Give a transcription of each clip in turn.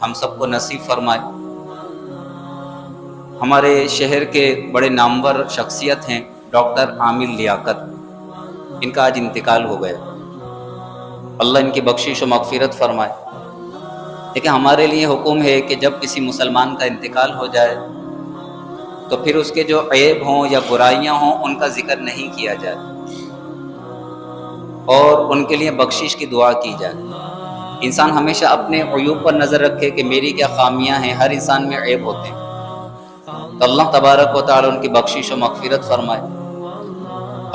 ہم سب کو نصیب فرمائے۔ ہمارے شہر کے بڑے نامور شخصیت ہیں ڈاکٹر عامر لیاقت، ان کا آج انتقال ہو گیا، اللہ ان کی بخشش و مغفرت فرمائے۔ لیکن ہمارے لیے حکم ہے کہ جب کسی مسلمان کا انتقال ہو جائے تو پھر اس کے جو عیب ہوں یا برائیاں ہوں ان کا ذکر نہیں کیا جائے اور ان کے لیے بخشش کی دعا کی جائے۔ انسان ہمیشہ اپنے عیوب پر نظر رکھے کہ میری کیا خامیاں ہیں، ہر انسان میں عیب ہوتے ہیں، تو اللہ تبارک و تعالی ان کی بخشش و مغفرت فرمائے۔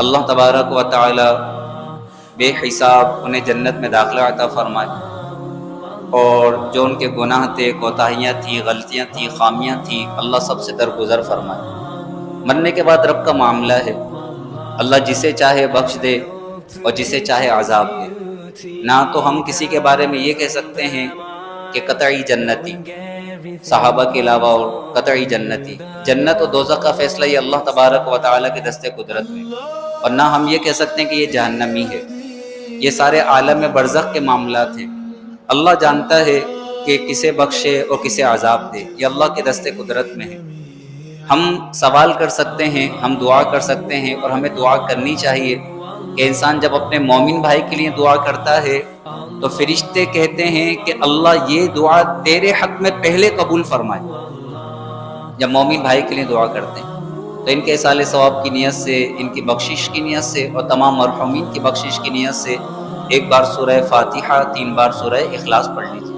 اللہ تبارک و تعالی بے حساب انہیں جنت میں داخلہ عطا فرمائے، اور جو ان کے گناہ تھے، کوتاہیاں تھیں، غلطیاں تھیں، خامیاں تھیں، اللہ سب سے درگزر فرمائے۔ مرنے کے بعد رب کا معاملہ ہے، اللہ جسے چاہے بخش دے اور جسے چاہے عذاب دے۔ نہ تو ہم کسی کے بارے میں یہ کہہ سکتے ہیں کہ قطعی جنتی، صحابہ کے علاوہ اور قطعی جنتی، جنت و دوزخ کا فیصلہ یہ اللہ تبارک و تعالیٰ کے دست قدرت میں، اور نہ ہم یہ کہہ سکتے ہیں کہ یہ جہنمی ہے۔ یہ سارے عالم برزخ کے معاملات ہیں، اللہ جانتا ہے کہ کسے بخشے اور کسے عذاب دے، یہ اللہ کے دست قدرت میں ہے۔ ہم سوال کر سکتے ہیں، ہم دعا کر سکتے ہیں، اور ہمیں دعا کرنی چاہیے کہ انسان جب اپنے مومن بھائی کے لیے دعا کرتا ہے تو فرشتے کہتے ہیں کہ اللہ یہ دعا تیرے حق میں پہلے قبول فرمائے۔ جب مومن بھائی کے لیے دعا کرتے ہیں تو ان کے اصالِ ثواب کی نیت سے، ان کی بخشش کی نیت سے، اور تمام مرحومین کی بخشش کی نیت سے ایک بار سورہ فاتحہ، 3 بار سورہ اخلاص پڑھ لیجیے۔